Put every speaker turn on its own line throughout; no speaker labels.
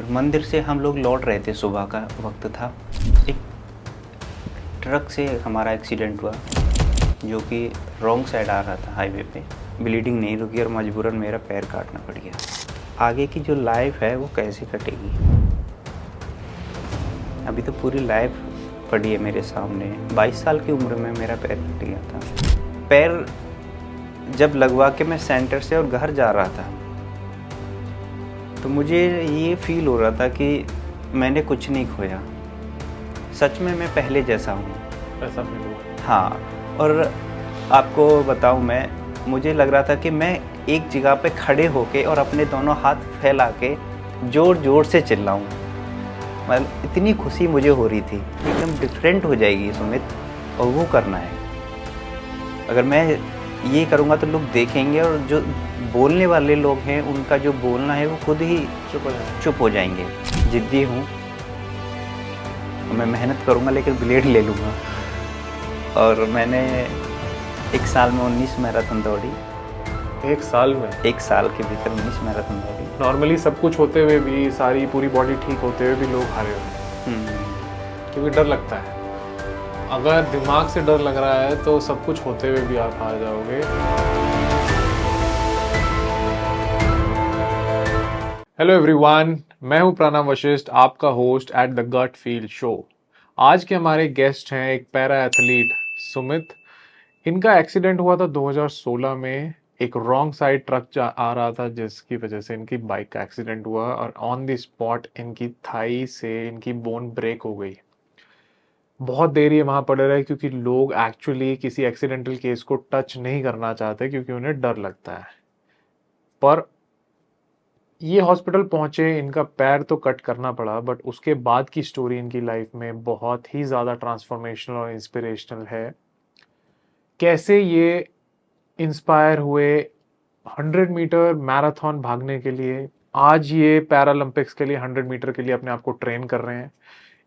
मंदिर से हम लोग लौट रहे थे, सुबह का वक्त था। एक ट्रक से हमारा एक्सीडेंट हुआ जो कि रॉन्ग साइड आ रहा था हाईवे पे। ब्लीडिंग नहीं रुकी और मजबूरन मेरा पैर काटना पड़ गया। आगे की जो लाइफ है वो कैसे कटेगी, अभी तो पूरी लाइफ पड़ी है मेरे सामने। 22 साल की उम्र में मेरा पैर कट गया था। पैर जब लगवा के मैं सेंटर से और घर जा रहा था तो मुझे ये फील हो रहा था कि मैंने कुछ नहीं खोया, सच में मैं पहले जैसा हूँ,
ऐसा फील हुआ।
हाँ। और आपको बताऊँ, मुझे लग रहा था कि मैं एक जगह पे खड़े होके और अपने दोनों हाथ फैला के ज़ोर ज़ोर से चिल्लाऊँ। मतलब इतनी खुशी मुझे हो रही थी, एकदम डिफरेंट हो जाएगी सुमित, और वो करना है। अगर मैं ये करूँगा तो लोग देखेंगे और जो बोलने वाले लोग हैं उनका जो बोलना है वो खुद ही चुप हो जाएंगे। जिद्दी हूँ, मैं मेहनत करूँगा लेकिन ब्लेड ले लूँगा। और मैंने एक साल में 19 मैराथन दौड़ी।
एक साल में?
एक साल के भीतर 19 मैराथन दौड़ी।
नॉर्मली सब कुछ होते हुए भी, सारी पूरी बॉडी ठीक होते हुए भी लोग हारे हुए हैं क्योंकि डर लगता है। अगर दिमाग से डर लग रहा है तो सब कुछ होते हुए भी आप हार जाओगे। हेलो एवरीवन, मैं हूं प्रणव वशिष्ठ, आपका host at the gut feel show. आज के हमारे गेस्ट हैं एक पैरा एथलीट सुमित। इनका एक्सीडेंट हुआ था 2016 में। एक रॉन्ग साइड ट्रक आ रहा था जिसकी वजह से इनकी बाइक का एक्सीडेंट हुआ और ऑन द स्पॉट इनकी थाई से इनकी बोन ब्रेक हो गई। बहुत देर ये वहां पड़े रहे क्योंकि लोग एक्चुअली किसी एक्सीडेंटल केस को टच नहीं करना चाहते क्योंकि उन्हें डर लगता है। पर ये हॉस्पिटल पहुंचे, इनका पैर तो कट करना पड़ा, बट उसके बाद की स्टोरी इनकी लाइफ में बहुत ही ज़्यादा ट्रांसफॉर्मेशनल और इंस्पिरेशनल है। कैसे ये इंस्पायर हुए 100 मीटर मैराथन भागने के लिए, आज ये पैरालंपिक्स के लिए 100 मीटर के लिए अपने आप को ट्रेन कर रहे हैं।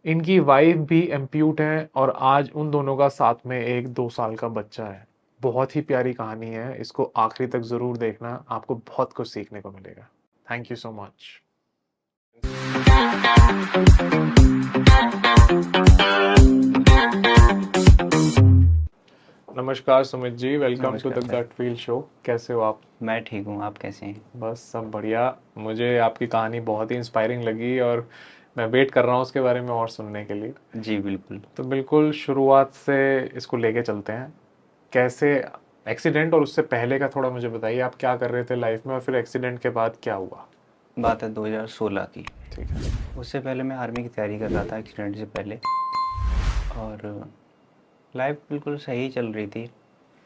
इनकी वाइफ भी एम्प्यूट है और आज उन दोनों का साथ में एक 2 साल का बच्चा है। बहुत ही प्यारी कहानी है, इसको आखिरी तक जरूर देखना, आपको बहुत कुछ सीखने को मिलेगा। Thank you so much. नमस्कार Sumit ji, welcome to the gut feel show. कैसे हो आप?
मैं ठीक हूँ, आप कैसे हैं?
बस सब बढ़िया। मुझे आपकी कहानी बहुत ही इंस्पायरिंग लगी और मैं वेट कर रहा हूँ उसके बारे में और सुनने के लिए।
जी बिल्कुल।
तो बिल्कुल शुरुआत से इसको लेके चलते हैं। कैसे एक्सीडेंट, और उससे पहले का थोड़ा मुझे बताइए, आप क्या कर रहे थे लाइफ में और फिर एक्सीडेंट के बाद क्या हुआ?
बात है 2016 की।
ठीक है।
उससे पहले मैं आर्मी की तैयारी कर रहा था, एक्सीडेंट से पहले, और लाइफ बिल्कुल सही चल रही थी।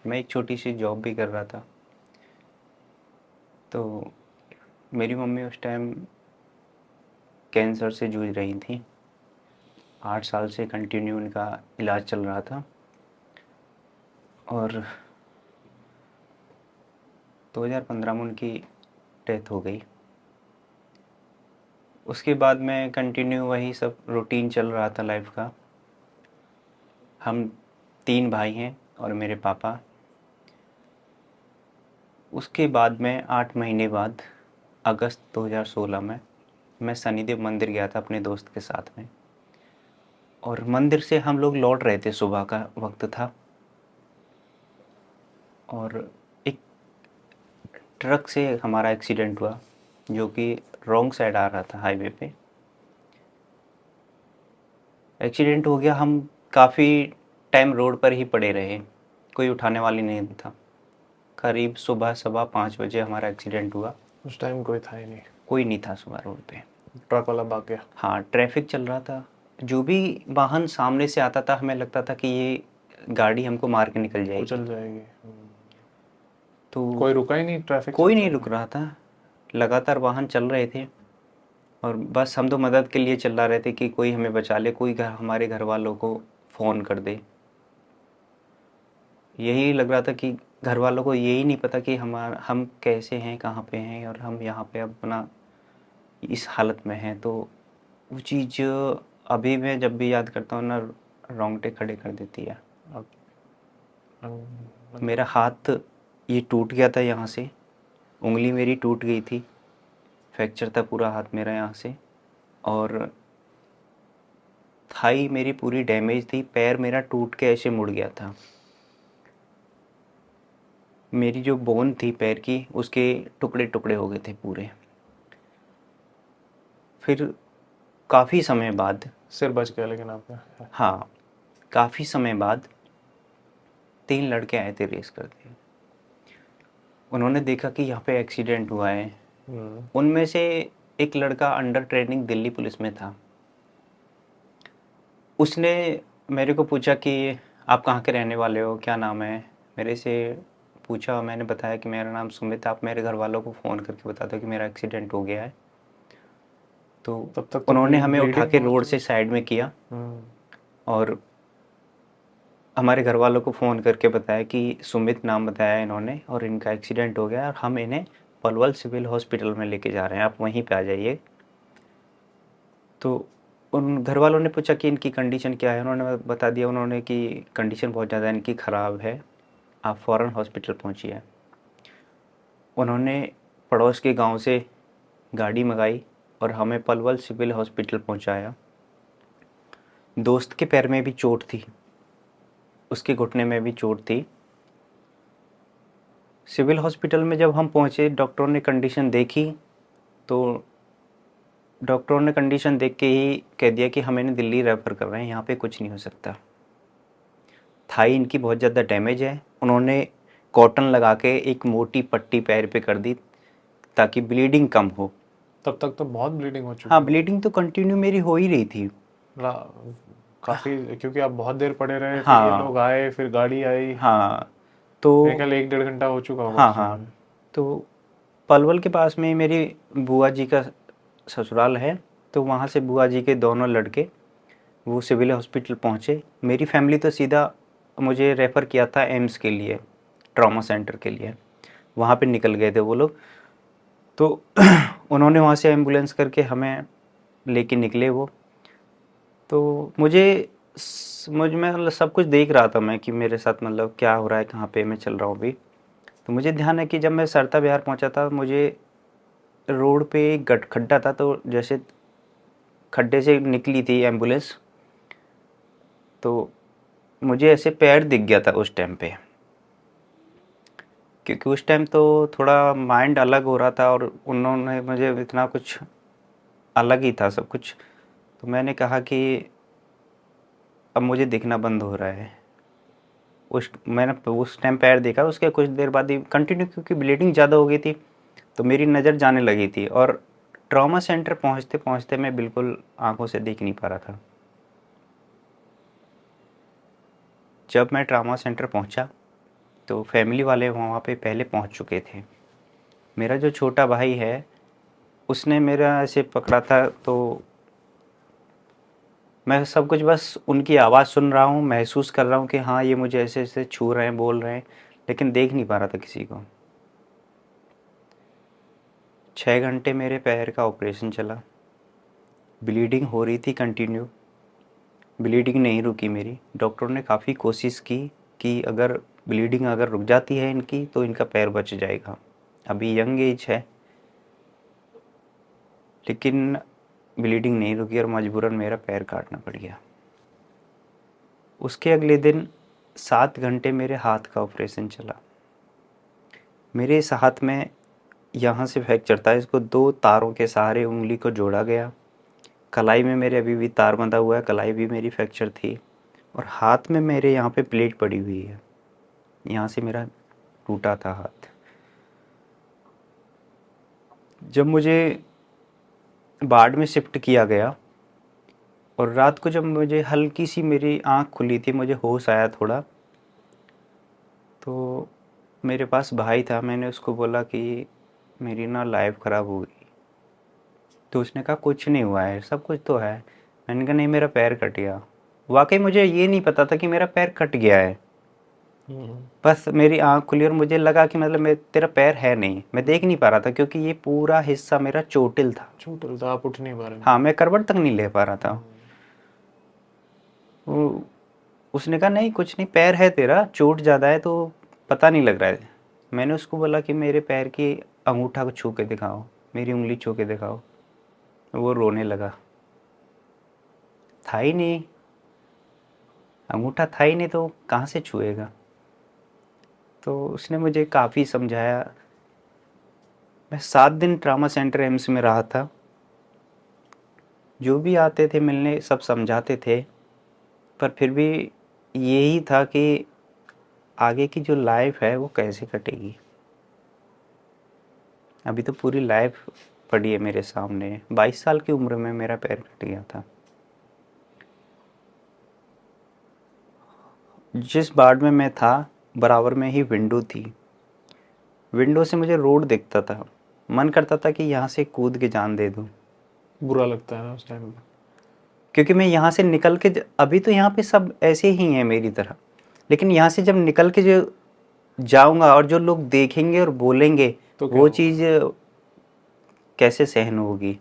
मैं एक छोटी सी जॉब भी कर रहा था। तो मेरी मम्मी उस टाइम कैंसर से जूझ रही थी। 8 साल से कंटिन्यू उनका इलाज चल रहा था और 2015 में उनकी डेथ हो गई। उसके बाद मैं कंटिन्यू वही सब रूटीन चल रहा था लाइफ का। हम 3 भाई हैं और मेरे पापा। उसके बाद में 8 महीने बाद अगस्त 2016 में मैं शनिदेव मंदिर गया था अपने दोस्त के साथ में, और मंदिर से हम लोग लौट रहे थे, सुबह का वक्त था। और एक ट्रक से हमारा एक्सीडेंट हुआ जो कि रॉन्ग साइड आ रहा था हाईवे पे। एक्सीडेंट हो गया, हम काफ़ी टाइम रोड पर ही पड़े रहे, कोई उठाने वाली नहीं था। करीब सुबह 5:15 बजे हमारा एक्सीडेंट हुआ।
उस टाइम कोई था ही नहीं?
कोई नहीं था सुबह रोड पे।
ट्रक वाला भाग गया?
हाँ, ट्रैफिक चल रहा था। जो भी वाहन सामने से आता था हमें लगता था कि ये गाड़ी हमको मार के निकल जाएगी,
कुचल जाएगी।
तो
कोई रुका ही नहीं, ट्रैफिक
कोई नहीं रुक रहा था। लगातार वाहन चल रहे थे और बस हम तो मदद के लिए चिल्ला रहे थे कि कोई हमें बचा ले, कोई हमारे घर वालों को फ़ोन कर दे। यही लग रहा था कि घर वालों को यही नहीं पता कि हम कैसे हैं, कहाँ पे हैं, और हम यहाँ पे अपना इस हालत में हैं। तो वो चीज़ अभी मैं जब भी याद करता हूँ ना, रोंगटे खड़े कर देती है। मेरा हाथ ये टूट गया था, यहाँ से उंगली मेरी टूट गई थी, फ्रैक्चर था पूरा हाथ मेरा यहाँ से। और थाई मेरी पूरी डैमेज थी, पैर मेरा टूट के ऐसे मुड़ गया था। मेरी जो बोन थी पैर की उसके टुकड़े टुकड़े हो गए थे पूरे। फिर काफ़ी समय बाद,
सिर बच गया लेकिन आपका।
हाँ, काफ़ी समय बाद 3 लड़के आए थे रेस करके। उन्होंने देखा कि यहाँ पे एक्सीडेंट हुआ है। उनमें से एक लड़का अंडर ट्रेनिंग दिल्ली पुलिस में था। उसने मेरे को पूछा कि आप कहाँ के रहने वाले हो, क्या नाम है। मेरे से पूछा, मैंने बताया कि मेरा नाम सुमित, आप मेरे घर वालों को फ़ोन करके बता दो कि मेरा एक्सीडेंट हो गया है। तो
तब तक तो
उन्होंने हमें उठा
ब्लीडिंग
के
बहुत
रोड
थी।
से साइड में किया और हमारे घर वालों को फ़ोन करके बताया कि सुमित नाम बताया इन्होंने और इनका एक्सीडेंट हो गया और हम इन्हें पलवल सिविल हॉस्पिटल में लेके जा रहे हैं, आप वहीं पे आ जाइए। तो उन घर वालों ने पूछा कि इनकी कंडीशन क्या है। उन्होंने बता दिया उन्होंने कि कंडीशन बहुत ज़्यादा इनकी ख़राब है, आप फ़ौरन हॉस्पिटल पहुंचिए। उन्होंने पड़ोस के गांव से गाड़ी मंगाई और हमें पलवल सिविल हॉस्पिटल पहुंचाया। दोस्त के पैर में भी चोट थी, उसके घुटने में भी चोट थी। सिविल हॉस्पिटल में जब हम पहुंचे, डॉक्टरों ने कंडीशन देखी तो डॉक्टरों ने कंडीशन देख के ही कह दिया कि हम इन्हें दिल्ली रेफ़र कर रहे हैं, यहाँ पे कुछ नहीं हो सकता। थाई इनकी बहुत ज़्यादा डैमेज है। उन्होंने कॉटन लगा के एक मोटी पट्टी पैर पे कर दी ताकि ब्लीडिंग कम हो।
तब तक तो बहुत ब्लीडिंग हो चुकी
हाँ,
है।
ब्लीडिंग तो कंटिन्यू मेरी हो ही रही थी।
काफी, क्योंकि आप बहुत देर पड़े रहे, फिर ये
हाँ
लोग आए, फिर गाड़ी आई।
हाँ, तो
मेरे ख्याल 1-1.5 घंटा हो चुका होगा
हाँ
उस
हाँ,
समय।
तो पलवल के पास में ही मेरी बुआ जी का ससुराल है। तो वहाँ से बुआ जी के दोनों लड़के वो सिविल हॉस्पिटल पहुँचे। मेरी फैमिली तो सीधा मुझे रेफ़र किया था एम्स के लिए, ट्रॉमा सेंटर के लिए, वहाँ पे निकल गए थे वो लोग। तो उन्होंने वहाँ से एम्बुलेंस करके हमें लेके निकले वो। तो मुझ में मतलब सब कुछ देख रहा था मैं कि मेरे साथ मतलब क्या हो रहा है, कहाँ पे मैं चल रहा हूँ अभी। तो मुझे ध्यान है कि जब मैं सरता बिहार पहुँचा था, मुझे रोड पे एक खड्डा था, तो जैसे खड्डे से निकली थी एम्बुलेंस तो मुझे ऐसे पैर दिख गया था उस टाइम पे, क्योंकि उस टाइम तो थोड़ा माइंड अलग हो रहा था और उन्होंने मुझे इतना कुछ अलग ही था सब कुछ। तो मैंने कहा कि अब मुझे दिखना बंद हो रहा है। मैंने उस टाइम पैर देखा, उसके कुछ देर बाद ही कंटिन्यू, क्योंकि ब्लीडिंग ज़्यादा हो गई थी तो मेरी नज़र जाने लगी थी और ट्रॉमा सेंटर पहुंचते पहुंचते मैं बिल्कुल आंखों से देख नहीं पा रहा था। जब मैं ट्रॉमा सेंटर पहुंचा तो फैमिली वाले वहाँ पे पहले पहुंच चुके थे। मेरा जो छोटा भाई है उसने मेरा ऐसे पकड़ा था, तो मैं सब कुछ बस उनकी आवाज़ सुन रहा हूँ, महसूस कर रहा हूँ कि हाँ ये मुझे ऐसे ऐसे छू रहे हैं, बोल रहे हैं, लेकिन देख नहीं पा रहा था किसी को। 6 घंटे मेरे पैर का ऑपरेशन चला। ब्लीडिंग हो रही थी कंटिन्यू, ब्लीडिंग नहीं रुकी मेरी। डॉक्टरों ने काफ़ी कोशिश की कि अगर ब्लीडिंग अगर रुक जाती है इनकी तो इनका पैर बच जाएगा, अभी यंग एज है। लेकिन ब्लीडिंग नहीं रुकी और मजबूरन मेरा पैर काटना पड़ गया। उसके अगले दिन 7 घंटे मेरे हाथ का ऑपरेशन चला। मेरे इस हाथ में यहाँ से फ्रैक्चर था, इसको 2 तारों के सहारे उंगली को जोड़ा गया। कलाई में मेरे अभी भी तार बंधा हुआ है, कलाई भी मेरी फ्रैक्चर थी और हाथ में मेरे यहाँ पे प्लेट पड़ी हुई है, यहाँ से मेरा टूटा था हाथ। जब मुझे वार्ड में शिफ्ट किया गया और रात को जब मुझे हल्की सी मेरी आँख खुली थी, मुझे होश आया थोड़ा, तो मेरे पास भाई था। मैंने उसको बोला कि मेरी ना लाइफ ख़राब हो गई। तो उसने कहा कुछ नहीं हुआ है, सब कुछ तो है। मैंने कहा नहीं, मेरा पैर कट गया। वाकई मुझे ये नहीं पता था कि मेरा पैर कट गया है। बस मेरी आँख खुली और मुझे लगा कि मतलब तेरा पैर है नहीं। मैं देख नहीं पा रहा था क्योंकि ये पूरा हिस्सा मेरा चोटिल था।
चोटिल था, आप उठ नहीं पा रहे।
हाँ, मैं करवट तक नहीं ले पा रहा था। वो उसने कहा नहीं कुछ नहीं, पैर है तेरा, चोट ज़्यादा है तो पता नहीं लग रहा है। मैंने उसको बोला कि मेरे पैर की अंगूठा को छू के दिखाओ, मेरी उंगली छू के दिखाओ। वो रोने लगा। था ही नहीं, अंगूठा था ही नहीं तो कहाँ से छुएगा। तो उसने मुझे काफ़ी समझाया। मैं 7 दिन ट्रामा सेंटर एम्स में रहा था। जो भी आते थे मिलने सब समझाते थे, पर फिर भी यही था कि आगे की जो लाइफ है वो कैसे कटेगी। अभी तो पूरी लाइफ पड़ी है मेरे सामने। 22 साल की उम्र में मेरा पैर कट गया था। जिस वार्ड में मैं था बराबर में ही विंडो थी। विंडो से मुझे रोड दिखता था। मन करता था कि यहाँ से कूद के जान दे दूँ,
बुरा लगता है ना उस टाइम पे।
क्योंकि मैं यहाँ से निकल के अभी तो यहाँ पे सब ऐसे ही हैं मेरी तरह, लेकिन यहाँ से जब निकल के जो जाऊँगा और जो लोग देखेंगे और बोलेंगे
तो क्या
वो
होगा?
चीज़ कैसे सहन होगी।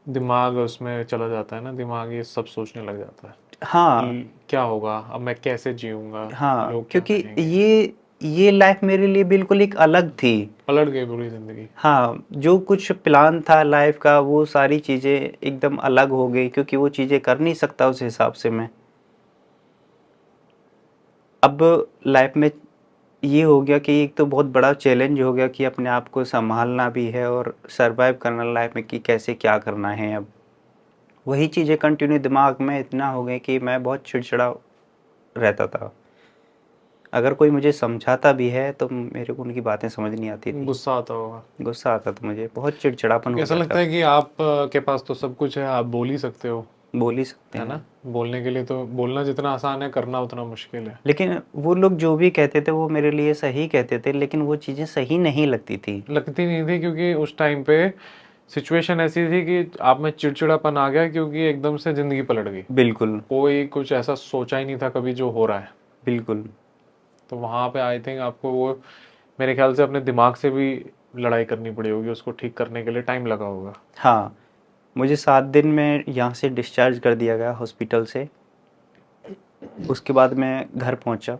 दिमाग उसमें चला जाता है ना, दिमाग ये सब सोचने लग जाता है।
हाँ
क्या होगा अब, मैं कैसे जीऊंगा,
हाँ,
लोग क्या
क्योंकि
कहेंगे।
ये लाइफ मेरे लिए बिल्कुल एक अलग थी।
पलट गई पूरी जिंदगी।
हाँ, जो कुछ प्लान था लाइफ का वो सारी चीज़ें एकदम अलग हो गई, क्योंकि वो चीज़ें कर नहीं सकता उस हिसाब से मैं। अब लाइफ में ये हो गया कि एक तो बहुत बड़ा चैलेंज हो गया कि अपने आप को संभालना भी है और सरवाइव करना लाइफ में कि कैसे क्या करना है। अब वही चीज़ें कंटिन्यू दिमाग में इतना हो गई कि मैं बहुत चिड़चिड़ा रहता था। अगर कोई मुझे समझाता भी है तो मेरे को उनकी बातें समझ नहीं आती थी।
गुस्सा आता होगा,
गुस्सा आता था, मुझे बहुत चिड़चिड़ापन
क्योंकि
हो
ऐसा
जाता
लगता है
था।
कि आप के पास तो सब कुछ है, आप बोल ही सकते हो,
बोल ही सकते
है ना।
हैं।
बोलने के लिए तो, बोलना जितना आसान है करना उतना मुश्किल है।
लेकिन वो लोग जो भी कहते थे वो मेरे लिए सही कहते थे, लेकिन वो चीज़ें सही नहीं लगती थी।
लगती नहीं थी क्योंकि उस टाइम पे सिचुएशन ऐसी थी कि आप में चिड़चिड़ापन आ गया क्योंकि एकदम से जिंदगी पलट गई।
बिल्कुल
कोई कुछ ऐसा सोचा ही नहीं था कभी जो हो रहा है।
बिल्कुल।
तो वहाँ पे आई थिंक आपको वो, मेरे ख्याल से अपने दिमाग से भी लड़ाई करनी पड़ी होगी, उसको ठीक करने के लिए टाइम लगा होगा।
हाँ, मुझे 7 दिन में यहाँ से डिस्चार्ज कर दिया गया हॉस्पिटल से। उसके बाद मैं घर पहुँचा।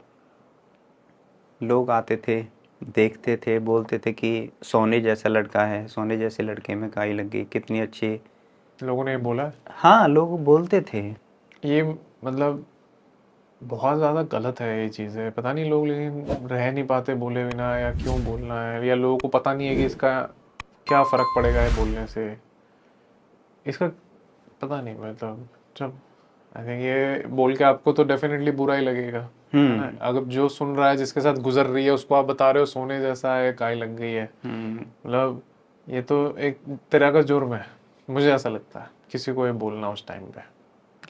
लोग आते थे, देखते थे, बोलते थे कि सोने जैसा लड़का है, सोने जैसे लड़के में काई लग गई, कितनी अच्छी।
लोगों ने ये बोला।
हाँ, लोग बोलते थे।
ये मतलब बहुत ज़्यादा गलत है ये चीज़ें, पता नहीं लोग लेकिन रह नहीं पाते बोले बिना, या क्यों बोलना है, या लोगों को पता नहीं है कि इसका क्या फ़र्क पड़ेगा है बोलने से, इसका पता नहीं। मतलब जब आई थिंक ये बोल के आपको तो डेफिनेटली बुरा ही लगेगा, है ना। अगर जो सुन रहा है, जिसके साथ गुजर रही है, उसको आप बता रहे हो सोने जैसा है, काई लग गई है, मतलब ये तो एक तरह का जुर्म है, मुझे ऐसा लगता है, किसी को ये बोलना उस टाइम पे।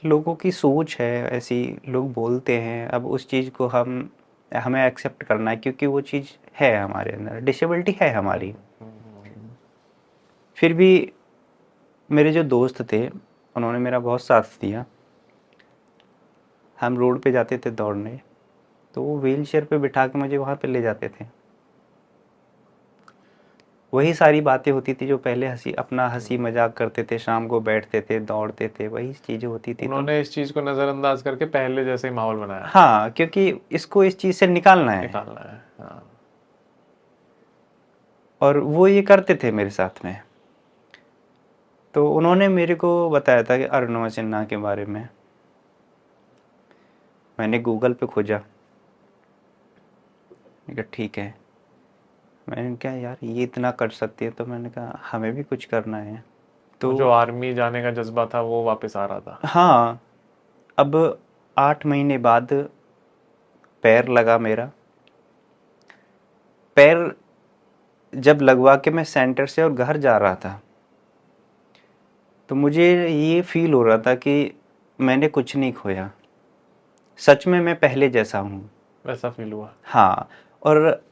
लोगों की सोच है ऐसी, लोग बोलते हैं। अब उस चीज़ को हमें एक्सेप्ट करना है, क्योंकि वो चीज़ है हमारे अंदर, डिसेबिलिटी है हमारी। फिर भी मेरे जो दोस्त थे उन्होंने मेरा बहुत साथ दिया। हम रोड पे जाते थे दौड़ने, तो वो व्हील चेयर पे बिठा के मुझे वहाँ पे ले जाते थे। वही सारी बातें होती थी जो पहले हंसी मजाक करते थे, शाम को बैठते थे, दौड़ते थे, वही चीज़ें होती थी। तो
उन्होंने इस चीज़ को नज़रअंदाज करके पहले जैसे ही माहौल बनाया,
हाँ, क्योंकि इसको इस चीज़ से निकालना है,
निकालना है। हाँ।
और वो ये करते थे मेरे साथ में। तो उन्होंने मेरे को बताया था कि अरुणिमा सिन्हा के बारे में। मैंने गूगल पे खोजा, मैंने कहा ठीक है। मैंने कहा यार ये इतना कर सकती है, तो मैंने कहा हमें भी कुछ करना है।
वो
तो
जो आर्मी जाने का जज्बा था वो वापस आ रहा था।
हाँ, अब 8 महीने बाद पैर लगा मेरा। पैर जब लगवा के मैं सेंटर से और घर जा रहा था, तो मुझे ये फील हो रहा था कि मैंने कुछ नहीं खोया, सच में मैं पहले जैसा हूँ।
वैसा फील हुआ।
हाँ, और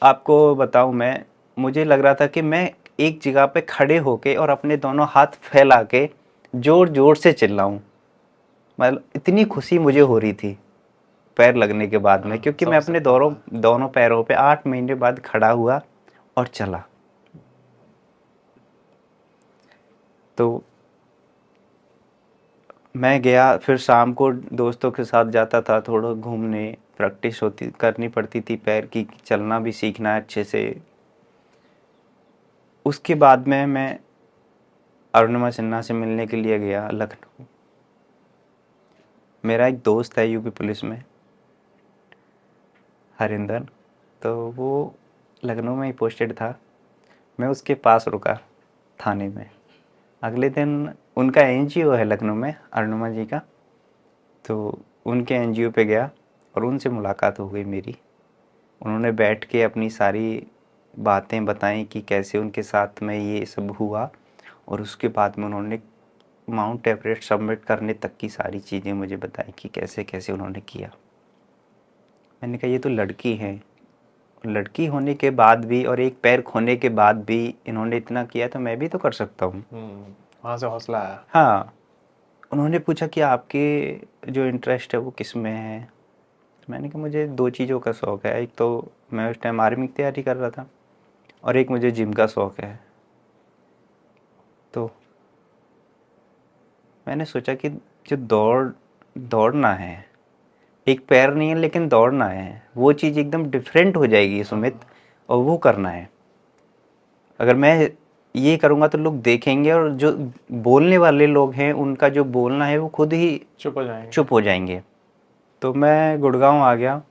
आपको बताऊँ मैं, मुझे लग रहा था कि मैं एक जगह पे खड़े होके और अपने दोनों हाथ फैला के ज़ोर ज़ोर से चिल्लाऊँ। मतलब इतनी खुशी मुझे हो रही थी पैर लगने के बाद में, क्योंकि मैं
समझ
अपने
सकता था।
दोनों पैरों पे 8 महीने बाद खड़ा हुआ और चला। तो मैं गया, फिर शाम को दोस्तों के साथ जाता था थोड़ा घूमने, प्रैक्टिस करनी पड़ती थी पैर की, चलना भी सीखना है अच्छे से। उसके बाद में मैं अरुणिमा सिन्हा से मिलने के लिए गया लखनऊ। मेरा एक दोस्त है यूपी पुलिस में, हरिंदर, तो वो लखनऊ में ही पोस्टेड था। मैं उसके पास रुका थाने में। अगले दिन उनका एनजीओ है लखनऊ में, अरुणिमा जी का, तो उनके एनजीओ पे गया और उनसे मुलाकात हो गई मेरी। उन्होंने बैठ के अपनी सारी बातें बताई कि कैसे उनके साथ में ये सब हुआ, और उसके बाद में उन्होंने माउंट एवरेस्ट सबमिट करने तक की सारी चीज़ें मुझे बताई कि कैसे कैसे उन्होंने किया। मैंने कहा ये तो लड़की है, लड़की होने के बाद भी और एक पैर खोने के बाद भी इन्होंने इतना किया, तो मैं भी तो कर सकता हूँ।
वहाँ से हौसला आया।
हाँ। उन्होंने पूछा कि आपके जो इंटरेस्ट है वो किस में है। मैंने कहा मुझे दो चीज़ों का शौक़ है, एक तो मैं उस टाइम आर्मी की तैयारी कर रहा था और एक मुझे जिम का शौक़ है। तो मैंने सोचा कि जो दौड़ना है, एक पैर नहीं है लेकिन दौड़ना है, वो चीज़ एकदम डिफरेंट हो जाएगी सुमित, और वो करना है। अगर मैं ये करूँगा तो लोग देखेंगे, और जो बोलने वाले लोग हैं उनका जो बोलना है वो खुद ही चुप हो जाएंगे। तो मैं गुड़गांव आ गया,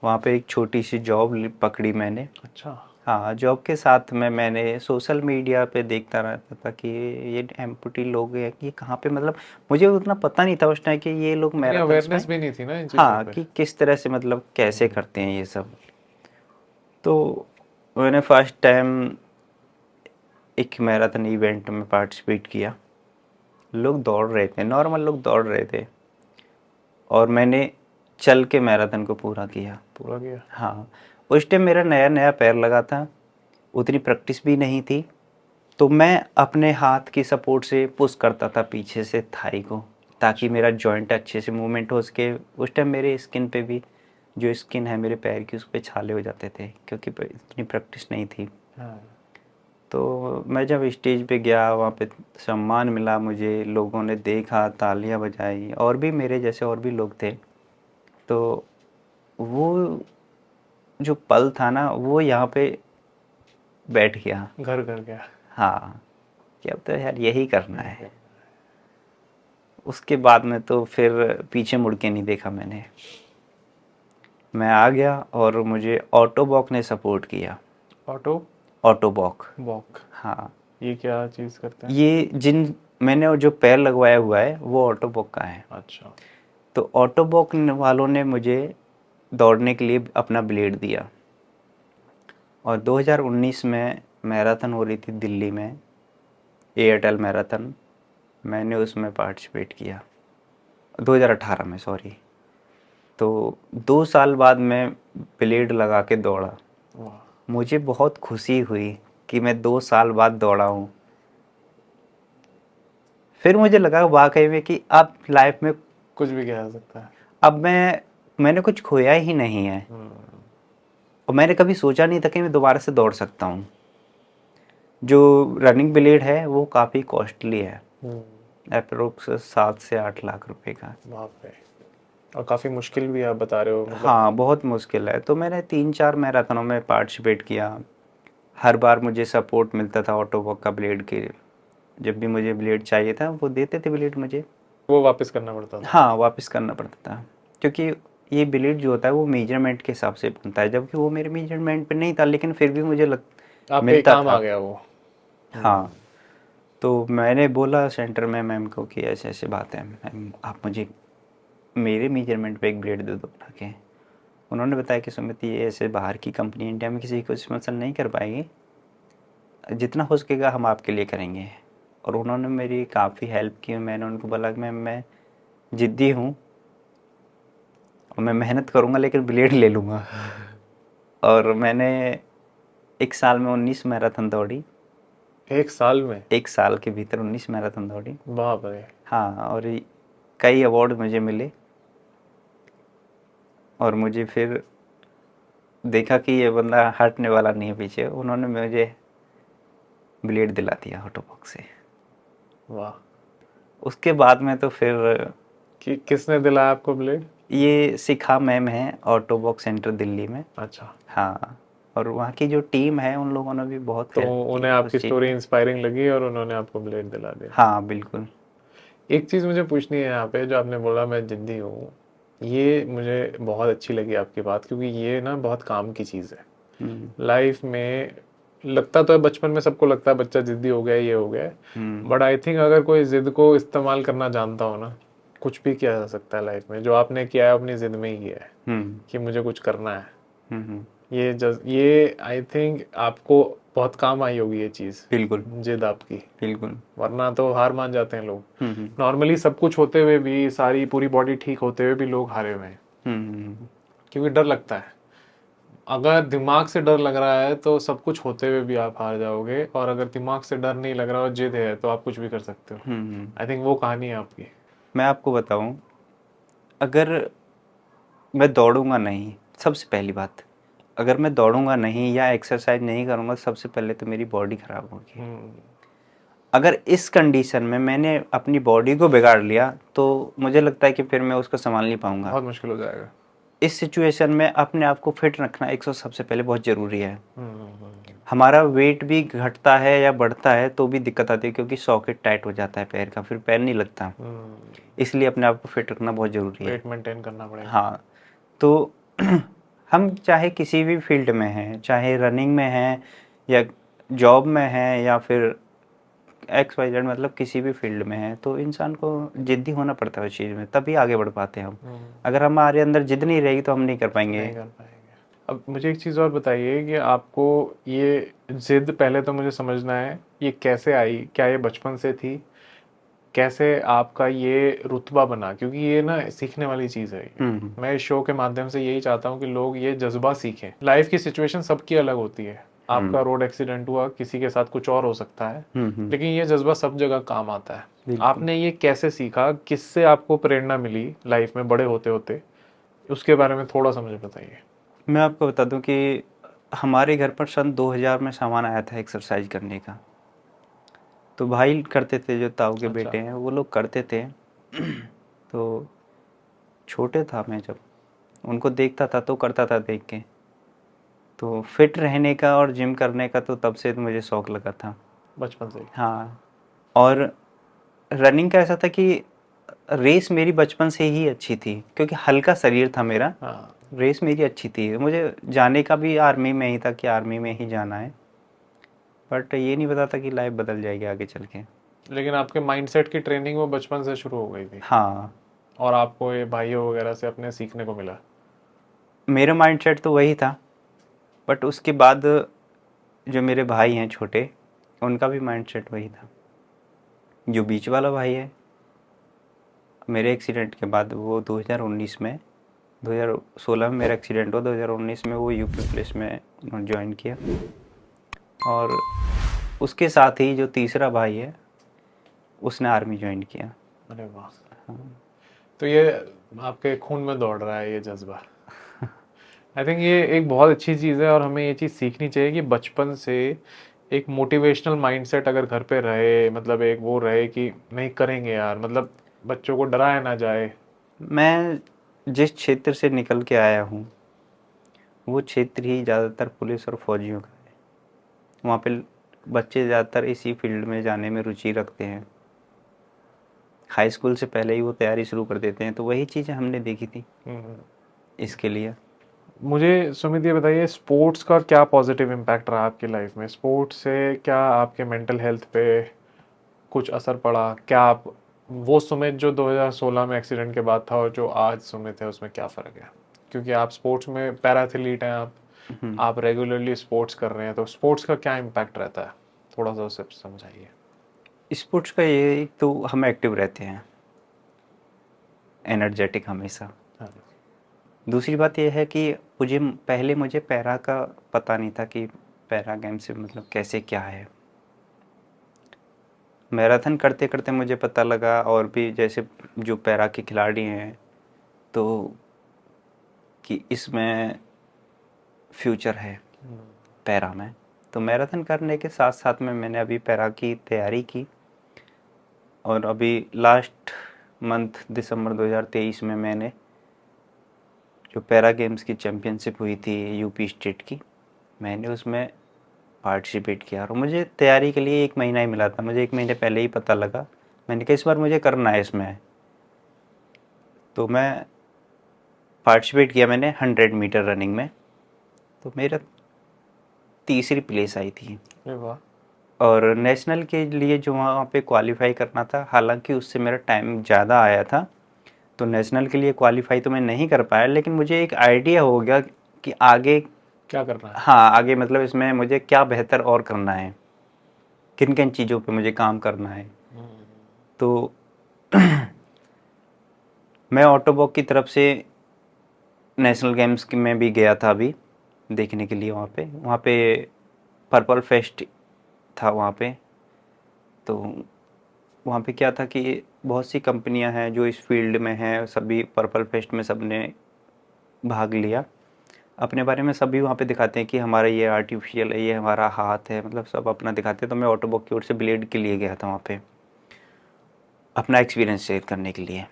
वहाँ पे एक छोटी सी जॉब पकड़ी मैंने।
अच्छा।
हाँ, जॉब के साथ में मैंने सोशल मीडिया पे देखता रहता था कि ये एम्पुटी लोग हैं, ये कहाँ पे, मतलब मुझे उतना पता नहीं था उस टाइम कि ये लोग मैराथन्स में,
अवेयरनेस भी नहीं थी ना इन चीज़ों
हाँ,
पे।
कि किस तरह से मतलब कैसे करते हैं ये सब। तो मैंने फर्स्ट टाइम एक मैराथन इवेंट में पार्टिसिपेट किया। लोग दौड़ रहे थे, नॉर्मल लोग दौड़ रहे थे, और मैंने चल के मैराथन को पूरा किया। हाँ, उस टाइम मेरा नया नया पैर लगा था, उतनी प्रैक्टिस भी नहीं थी, तो मैं अपने हाथ की सपोर्ट से पुश करता था पीछे से थाई को, ताकि मेरा जॉइंट अच्छे से मूवमेंट हो सके। उस टाइम मेरे स्किन पे भी, जो स्किन है मेरे पैर की, उस पर छाले हो जाते थे क्योंकि इतनी प्रैक्टिस नहीं थी। तो मैं जब स्टेज पे गया, वहाँ पे सम्मान मिला मुझे, लोगों ने देखा, तालियां बजाई, और भी मेरे जैसे और भी लोग थे। तो वो जो पल था ना, वो यहाँ पे बैठ गया,
घर कर गया।
हाँ, कि अब तो यार यही करना है। उसके बाद में तो फिर पीछे मुड़ के नहीं देखा मैंने। मैं आ गया और मुझे ऑटोबॉक ने सपोर्ट किया। ऑटोबॉक, हाँ।
ये क्या चीज़ करते हैं?
ये मैंने जो पैर लगवाया हुआ है वो ऑटोबॉक का है।
अच्छा।
तो ऑटोबॉक वालों ने मुझे दौड़ने के लिए अपना ब्लेड दिया, और 2019 में मैराथन हो रही थी दिल्ली में, एयरटेल मैराथन, मैंने उसमें पार्टिसिपेट किया 2018 में, सॉरी। तो 2 साल बाद मैं ब्लेड लगा के दौड़ा। मुझे बहुत खुशी हुई कि मैं 2 साल बाद दौड़ा हूँ। फिर मुझे लगा वाकई में कि अब लाइफ में
कुछ भी किया जा सकता है।
अब मैंने कुछ खोया ही नहीं है, और मैंने कभी सोचा नहीं था कि मैं दोबारा से दौड़ सकता हूँ। जो रनिंग ब्लेड है वो काफ़ी कॉस्टली है, अप्रोक्स 7 से 8 लाख रुपए का।
बाप रे। और काफ़ी मुश्किल भी आप बता रहे हो, मतलब।
हाँ, बहुत मुश्किल है। तो मैंने 3-4 मैराथनों में पार्टिसिपेट किया। हर बार मुझे सपोर्ट मिलता था ऑटोबॉक का ब्लेड के। जब भी मुझे ब्लेड चाहिए था वो देते थे ब्लेड मुझे।
वो वापस करना पड़ता था?
हाँ, वापस करना पड़ता था, क्योंकि ये ब्लेड जो होता है वो मेजरमेंट के हिसाब से बनता है, जबकि वो मेरे मेजरमेंट पे नहीं था, लेकिन फिर भी मुझे
आपके काम आ गया वो।
हाँ। तो मैंने बोला सेंटर में मैम को कि ऐसे ऐसे बात है मैम, आप मुझे मेरे मेजरमेंट पे एक ब्लेड दे दो बना के। उन्होंने बताया कि सुमित, ये ऐसे बाहर की कंपनी इंडिया में किसी को स्पॉन्सर नहीं कर पाएगी, जितना हो सकेगा हम आपके लिए करेंगे। और उन्होंने मेरी काफ़ी हेल्प की। मैंने उनको बोला कि मैम मैं ज़िद्दी हूँ और मैं मेहनत करूँगा, लेकिन ब्लेड ले लूँगा। और मैंने 1 साल में 19 मैराथन दौड़ी।
1 साल में?
1 साल के भीतर 19 मैराथन दौड़ी।
बाप रे।
हाँ, और कई अवार्ड मुझे मिले, और मुझे फिर देखा कि ये बंदा हटने वाला नहीं है पीछे। उन्होंने मुझे ब्लेड दिला दिया ऑटोबॉक से।
वाह।
उसके बाद में तो फिर
किसने दिलाया आपको ब्लेड?
ये शिखा मैम है ऑटोबॉक सेंटर दिल्ली में।
अच्छा।
हाँ, और वहाँ की जो टीम है उन लोगों ने भी बहुत
तो
हेल्प की
उन्हें
उस
आपकी
चीज़
स्टोरी
में।
इंस्पायरिंग लगी और उन्होंने आपको ब्लेड दिला दिया?
हाँ, बिल्कुल।
एक चीज़ मुझे पूछनी है यहाँ पे, जो आपने बोला मैं जिद्दी हूँ, ये मुझे बहुत अच्छी लगी आपकी बात, क्योंकि ये ना बहुत काम की चीज़ है
हम्म।
लाइफ में। लगता तो है बचपन में, सबको लगता है बच्चा जिद्दी हो गया, ये हो गया,
हम्म।
बट आई थिंक अगर कोई जिद को इस्तेमाल करना जानता हो ना, कुछ भी किया जा सकता है लाइफ में। जो आपने किया है अपनी जिद में ही किया है
हम्म।
कि मुझे कुछ करना है।
हम्म।
ये आई थिंक आपको बहुत काम आई होगी ये चीज़,
बिल्कुल।
जिद आपकी,
बिल्कुल।
वरना तो हार मान जाते हैं लोग।
हम्म।
नॉर्मली सब कुछ होते हुए भी, सारी पूरी बॉडी ठीक होते हुए भी लोग हारे हुए हैं,
हम्म।
क्योंकि डर लगता है। अगर दिमाग से डर लग रहा है तो सब कुछ होते हुए भी आप हार जाओगे, और अगर दिमाग से डर नहीं लग रहा और जिद है तो आप कुछ भी कर सकते हो।
हम्म।
आई थिंक वो कहानी है आपकी।
मैं आपको बताऊं, अगर मैं दौड़ूंगा नहीं, सबसे पहली बात, अगर मैं दौड़ूंगा नहीं या एक्सरसाइज नहीं करूंगा, सबसे पहले तो मेरी बॉडी खराब होगी।
हम्म।
अगर इस कंडीशन में मैंने अपनी बॉडी को बिगाड़ लिया तो मुझे लगता है कि फिर मैं उसको संभाल नहीं पाऊंगा।
बहुत मुश्किल हो जाएगा।
इस सिचुएशन में अपने आप को फिट रखना एक सबसे पहले बहुत ज़रूरी है।
हम्म।
हमारा वेट भी घटता है या बढ़ता है तो भी दिक्कत आती है, क्योंकि सॉकेट टाइट हो जाता है पैर का, फिर पैर नहीं लगता। इसलिए अपने आप को फिट रखना बहुत ज़रूरी है।
वेट मेंटेन करना पड़ेगा।
हाँ, तो हम चाहे किसी भी फील्ड में हैं, चाहे रनिंग में हैं या जॉब में हैं या फिर एक्स वाई जेड, मतलब किसी भी फील्ड में है, तो इंसान को जिद्दी होना पड़ता है उस चीज़ में, तभी आगे बढ़ पाते हैं हम। अगर हमारे अंदर जिद नहीं रहेगी तो हम नहीं कर पाएंगे।
नहीं कर पाएंगे। अब मुझे एक चीज़ और बताइए कि आपको ये जिद, पहले तो मुझे समझना है ये कैसे आई, क्या ये बचपन से थी, कैसे आपका ये रुतबा बना, क्योंकि ये ना सीखने वाली चीज़ है। मैं इस शो के माध्यम से यही चाहता हूँ कि लोग ये जज्बा सीखें। लाइफ की सिचुएशन सबकी अलग होती है। आपका रोड एक्सीडेंट हुआ, किसी के साथ कुछ और हो सकता है, लेकिन ये जज्बा सब जगह काम आता है।
बिल्कुल।
आपने ये कैसे सीखा, किससे आपको प्रेरणा मिली लाइफ में बड़े होते होते, उसके बारे में थोड़ा सा मुझे बताइए।
मैं आपको बता दूं कि हमारे घर पर सन 2000 में सामान आया था एक्सरसाइज करने का, तो भाई करते थे, जो ताऊ के
अच्छा।
बेटे हैं वो लोग करते थे। तो छोटे था मैं जब, उनको देखता था तो करता था देख के, तो फिट रहने का और जिम करने का तो तब से मुझे शौक लगा था,
बचपन से ही।
हाँ। और रनिंग का ऐसा था कि रेस मेरी बचपन से ही अच्छी थी, क्योंकि हल्का शरीर था मेरा।
हाँ।
रेस मेरी अच्छी थी, मुझे जाने का भी आर्मी में ही था कि आर्मी में ही जाना है, बट ये नहीं पता था कि लाइफ बदल जाएगी आगे चल के।
लेकिन आपके माइंडसेट की ट्रेनिंग वो बचपन से शुरू हो गई थी,
हाँ,
और आपको ये भाइयों वगैरह से अपने सीखने को मिला।
मेरा माइंडसेट तो वही था, बट उसके बाद जो मेरे भाई हैं छोटे, उनका भी माइंडसेट वही था। जो बीच वाला भाई है, मेरे एक्सीडेंट के बाद वो 2019 में, 2016 में मेरा एक्सीडेंट हुआ, 2019 में वो यूपी पुलिस में ज्वाइन किया। और उसके साथ ही जो तीसरा भाई है उसने आर्मी ज्वाइन किया।
अरे वाह।
हाँ।
तो ये आपके खून में दौड़ रहा है ये जज्बा। आई थिंक ये एक बहुत अच्छी चीज़ है, और हमें ये चीज़ सीखनी चाहिए कि बचपन से एक मोटिवेशनल माइंडसेट अगर घर पे रहे, मतलब एक वो रहे कि नहीं करेंगे यार, मतलब बच्चों को डराया ना जाए।
मैं जिस क्षेत्र से निकल के आया हूँ वो क्षेत्र ही ज़्यादातर पुलिस और फौजियों का है। वहाँ पे बच्चे ज़्यादातर इसी फील्ड में जाने में रुचि रखते हैं, हाई स्कूल से पहले ही वो तैयारी शुरू कर देते हैं, तो वही चीज़ें हमने देखी थी इसके लिए।
मुझे सुमित ये बताइए, स्पोर्ट्स का क्या पॉजिटिव इम्पैक्ट रहा आपकी लाइफ में? स्पोर्ट्स से क्या आपके मेंटल हेल्थ पे कुछ असर पड़ा? क्या आप वो सुमित जो 2016 में एक्सीडेंट के बाद था और जो आज सुमित है, उसमें क्या फ़र्क है? क्योंकि आप स्पोर्ट्स में पैरा एथलीट हैं, आप रेगुलरली स्पोर्ट्स कर रहे हैं, तो स्पोर्ट्स का क्या इम्पैक्ट रहता है? थोड़ा सा उसे समझाइए।
स्पोर्ट्स का ये, तो हम एक्टिव रहते हैं, एनर्जेटिक हमेशा।
हाँ।
दूसरी बात यह है कि मुझे पैरा का पता नहीं था कि पैरा गेम से मतलब कैसे क्या है। मैराथन करते करते मुझे पता लगा, और भी जैसे जो पैरा के खिलाड़ी हैं तो कि इसमें फ्यूचर है पैरा में। तो मैराथन करने के साथ साथ में मैंने अभी पैरा की तैयारी की, और अभी लास्ट मंथ दिसंबर 2023 में मैंने जो पैरा गेम्स की चैम्पियनशिप हुई थी यूपी स्टेट की, मैंने उसमें पार्टिसिपेट किया। और मुझे तैयारी के लिए 1 महीना ही मिला था, मुझे 1 महीने पहले ही पता लगा मैंने कहा इस बार मुझे करना है इसमें। तो मैं पार्टिसिपेट किया मैंने 100 मीटर रनिंग में, तो मेरा तीसरी प्लेस आई थी।
अरे वाह।
और नेशनल के लिए जो वहाँ पे क्वालिफाई करना था, हालांकि उससे मेरा टाइम ज़्यादा आया था, तो नेशनल के लिए क्वालिफाई तो मैं नहीं कर पाया, लेकिन मुझे एक आइडिया हो गया कि आगे
क्या करना है?
हाँ आगे मतलब इसमें मुझे क्या बेहतर और करना है, किन किन चीज़ों पे मुझे काम करना है। तो मैं ऑटोबॉक की तरफ से नेशनल गेम्स में भी गया था अभी देखने के लिए। वहाँ पे पर्पल फेस्ट था वहाँ पे। तो वहाँ पे क्या था कि बहुत सी कंपनियां हैं जो इस फील्ड में हैं, सभी पर्पल फेस्ट में सब ने भाग लिया। अपने बारे में सभी वहाँ पे दिखाते हैं कि हमारा ये आर्टिफिशियल है, ये हमारा हाथ है, मतलब सब अपना दिखाते हैं। तो मैं ऑटोबॉक की ओर से ब्लेड के लिए गया था वहाँ पे, अपना एक्सपीरियंस शेयर करने के लिए।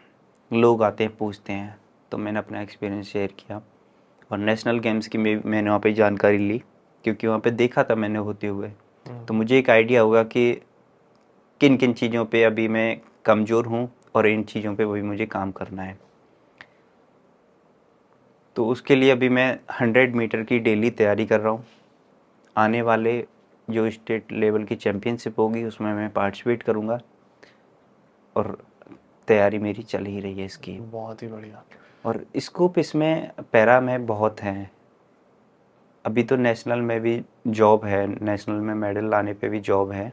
लोग आते हैं पूछते हैं, तो मैंने अपना एक्सपीरियंस शेयर किया। और नेशनल गेम्स की मैंने वहाँ पे जानकारी ली, क्योंकि वहाँ पे देखा था मैंने होते हुए। तो मुझे एक आइडिया होगा कि किन किन चीज़ों पे अभी मैं कमज़ोर हूँ और इन चीज़ों पे भी मुझे काम करना है। तो उसके लिए अभी मैं 100 मीटर की डेली तैयारी कर रहा हूँ। आने वाले जो स्टेट लेवल की चैम्पियनशिप होगी उसमें मैं पार्टिसिपेट करूँगा, और तैयारी मेरी चल ही रही है इसकी।
बहुत ही बढ़िया।
और स्कोप इसमें पैरा में बहुत हैं। अभी तो नेशनल में भी जॉब है, नेशनल में मेडल लाने पे भी जॉब है,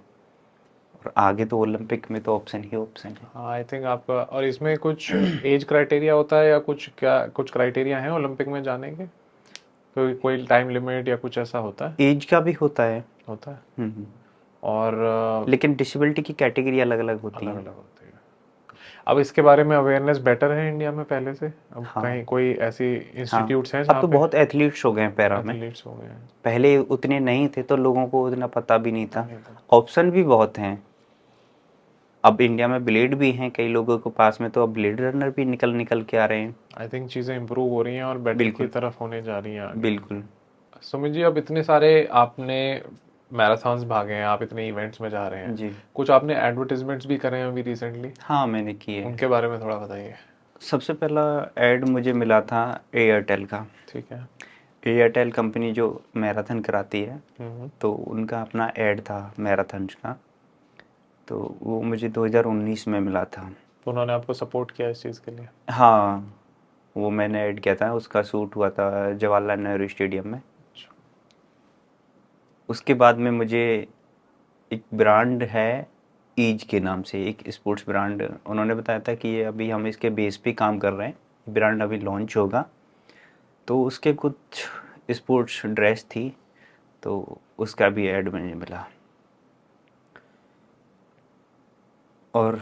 और आगे तो ओलंपिक में तो ऑप्शन ही ऑप्शन है।
हाँ, आई थिंक आपका, और इसमें कुछ एज क्राइटेरिया होता है या कुछ क्राइटेरिया हैं ओलंपिक में जाने के? कोई टाइम लिमिट या कुछ ऐसा होता है?
एज का भी होता है।
होता है।
हम्म।
और
लेकिन डिसेबिलिटी की कैटेगरी अलग अलग होती
अलग
है।
अलग होती है। अब इसके बारे में अवेयरनेस बेटर है इंडिया में पहले से? अब
हाँ
कहीं कोई ऐसी
हाँ,
इंस्टीट्यूट्स हैं
अब
जहाँ
तो
पे
बहुत एथलीट्स हो गए हैं पैरा में।
एथलीट्स हो गए हैं?
पहले उतने नहीं थे तो लोगों को उतना पता भी नहीं था।
नहीं था।
ऑप्शन भी बहुत हैं। अब इंडिया में ब्लेड भी हैं कई लोगों के पास में, तो अब ब्लेड रनर भी निकल निकल के आ रहे हैं।
आई थिंक चीज़ें इम्प्रूव हो रही हैं और बेटर की
बिल्कुल
तरफ होने जा रही हैं आगे।
बिल्कुल।
सुमित जी, अब इतने सारे आपने मैराथन्स भागे हैं, आप इतने इवेंट्स में जा रहे हैं,
जी
कुछ आपने एडवर्टीजमेंट्स भी करे हैं अभी रिसेंटली,
हाँ मैंने किए हैं।
उनके बारे में थोड़ा बताइए।
सबसे पहला एड मुझे मिला था एयरटेल का।
ठीक है।
एयरटेल कंपनी जो मैराथन कराती है,
हम्म।
तो उनका अपना ऐड था मैराथन का। तो वो मुझे 2019 में मिला था।
तो उन्होंने आपको सपोर्ट किया इस चीज़ के लिए?
हाँ, वो मैंने ऐड किया था, उसका शूट हुआ था जवाहरलाल नेहरू स्टेडियम में। उसके बाद में मुझे एक ब्रांड है ईज के नाम से, एक स्पोर्ट्स ब्रांड, उन्होंने बताया था कि ये अभी हम इसके बेस पे काम कर रहे हैं, ब्रांड अभी लॉन्च होगा। तो उसके कुछ स्पोर्ट्स ड्रेस थी, तो उसका भी ऐड मुझे मिला। और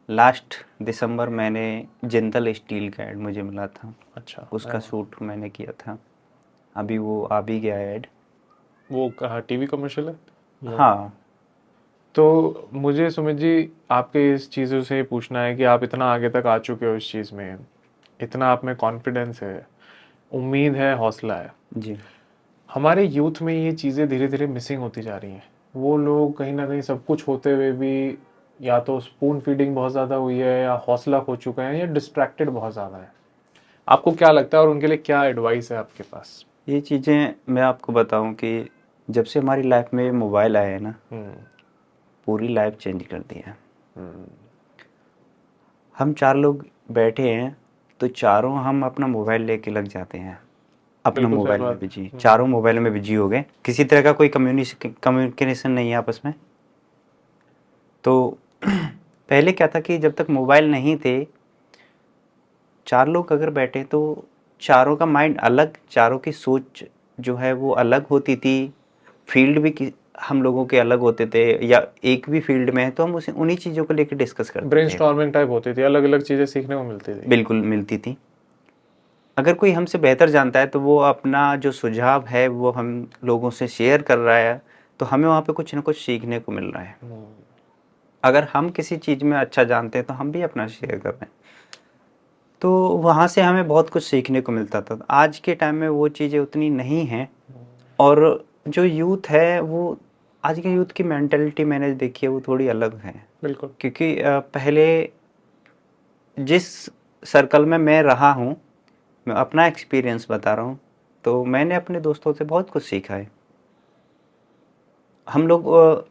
लास्ट दिसंबर मैंने जिंदल स्टील का ऐड मुझे मिला था।
अच्छा।
उसका शूट मैंने किया था, अभी वो आ भी गया ऐड।
वो कहा टीवी कमर्शियल है?
हाँ।
तो मुझे सुमित जी आपके इस चीज़ों से पूछना है कि आप इतना आगे तक आ चुके हो इस चीज़ में, इतना आप में कॉन्फिडेंस है, उम्मीद है, हौसला है।
जी।
हमारे यूथ में ये चीज़ें धीरे धीरे मिसिंग होती जा रही हैं। वो लोग कहीं ना कहीं सब कुछ होते हुए भी या तो स्पून फीडिंग बहुत ज़्यादा हुई है, या हौसला खो चुका है, या डिस्ट्रैक्टेड बहुत ज़्यादा है। आपको क्या लगता है और उनके लिए क्या एडवाइस है आपके पास?
ये चीज़ें मैं आपको बताऊं कि जब से हमारी लाइफ में मोबाइल आया है ना, पूरी लाइफ चेंज कर दी है। हम 4 लोग बैठे हैं, तो चारों हम अपना मोबाइल लेके लग जाते हैं, अपना
बिल्कुल सही
मोबाइल में
बात।
बिजी, चारों मोबाइल में बिजी हो गए, किसी तरह का कोई कम्युनिकेशन नहीं है आपस में। तो पहले क्या था कि जब तक मोबाइल नहीं थे, 4 लोग अगर बैठे तो चारों का माइंड अलग, चारों की सोच जो है वो अलग होती थी। फील्ड भी हम लोगों के अलग होते थे, या एक भी फील्ड में है तो हम उसे उन्हीं चीज़ों को लेकर डिस्कस करते थे।
ब्रेनस्टॉर्मिंग टाइप होती थी, अलग अलग चीज़ें सीखने को मिलती थी।
बिल्कुल मिलती थी। अगर कोई हमसे बेहतर जानता है तो वो अपना जो सुझाव है वो हम लोगों से शेयर कर रहा है, तो हमें वहाँ पे कुछ ना कुछ सीखने को मिल रहा है। अगर हम किसी चीज़ में अच्छा जानते हैं तो हम भी अपना शेयर कर रहे हैं, तो वहाँ से हमें बहुत कुछ सीखने को मिलता था। आज के टाइम में वो चीज़ें उतनी नहीं हैं, और जो यूथ है वो आज के यूथ की मेंटालिटी मैंने देखी है वो थोड़ी अलग है,
बिल्कुल।
क्योंकि पहले जिस सर्कल में मैं रहा हूँ, मैं अपना एक्सपीरियंस बता रहा हूँ, तो मैंने अपने दोस्तों से बहुत कुछ सीखा है। हम लोग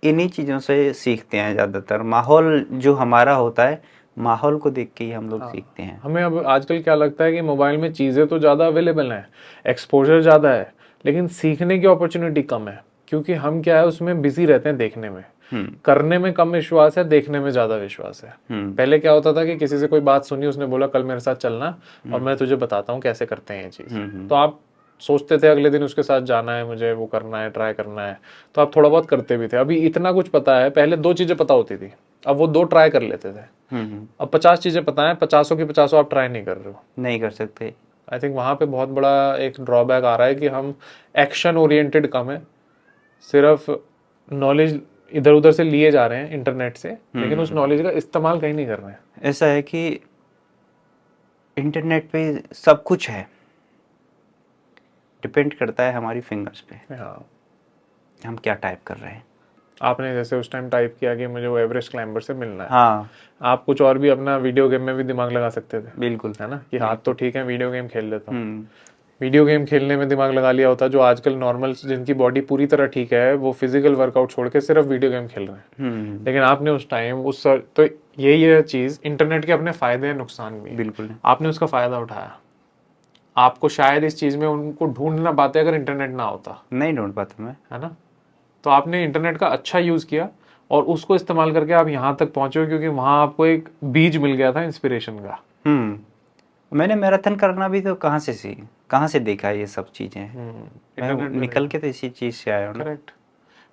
इन्हीं चीज़ों से सीखते हैं ज़्यादातर। माहौल जो हमारा होता है, माहौल को देख के ही हम लोग
हाँ,
सीखते हैं।
हमें अब आजकल क्या लगता है कि मोबाइल में चीज़ें तो ज़्यादा अवेलेबल हैं, एक्सपोजर ज़्यादा है, लेकिन सीखने की अपॉर्चुनिटी कम है, क्योंकि हम क्या है उसमें बिजी रहते हैं देखने में। करने में कम विश्वास है, देखने में ज़्यादा विश्वास है। पहले क्या होता था कि किसी से कोई बात सुनी, उसने बोला कल मेरे साथ चलना और मैं तुझे बताता हूँ कैसे करते हैं ये चीज़, तो आप सोचते थे अगले दिन उसके साथ जाना है, मुझे वो करना है, ट्राई करना है, तो आप थोड़ा बहुत करते भी थे। अभी इतना कुछ पता है, पहले 2 चीज़ें पता होती थी, अब वो 2 ट्राई कर लेते थे। अब 50 चीजें पता है, 50 की 50 आप ट्राई नहीं कर रहे हो,
नहीं कर सकते।
आई थिंक वहां पे बहुत बड़ा एक ड्रॉबैक आ रहा है कि हम एक्शन ओरिएंटेड कम है, सिर्फ नॉलेज इधर उधर से लिए जा रहे हैं इंटरनेट से, लेकिन उस नॉलेज का इस्तेमाल कहीं नहीं कर रहे हैं।
ऐसा है कि इंटरनेट पे सब कुछ है, डिपेंड करता है हमारी फिंगर्स पे,
हाँ,
हम क्या टाइप कर रहे हैं।
आपने जैसे उस टाइम टाइप किया कि मुझे वो एवरेस्ट क्लाइंबर से मिलना है,
हाँ,
आप कुछ और भी अपना वीडियो गेम में भी दिमाग लगा सकते थे,
बिल्कुल,
है ना, कि हाथ तो ठीक है, वीडियो गेम खेल लेता हूँ।
हम्म,
वीडियो गेम खेलने में दिमाग लगा लिया होता, जो आजकल नॉर्मल जिनकी बॉडी पूरी तरह ठीक है वो फिजिकल वर्कआउट छोड़ के सिर्फ वीडियो गेम खेल रहे हैं, लेकिन आपने उस टाइम तो यही है चीज, इंटरनेट के अपने फायदे हैं, नुकसान भी है।
बिल्कुल
आपने उसका फायदा उठाया, आपको शायद इस चीज में उनको ढूंढ ना पाते अगर इंटरनेट ना होता,
नहीं ढूंढ पाता मैं,
है ना। तो आपने इंटरनेट का अच्छा यूज किया और उसको इस्तेमाल करके आप यहाँ तक पहुंचे हो, क्योंकि वहां आपको एक बीज मिल गया था इंस्पिरेशन का।
मैंने मैराथन करना भी तो कहाँ से देखा ये सब चीजें, मैं
इंटरनेट में
निकल के तो इसी चीज से आया हूँ ना।
करेक्ट,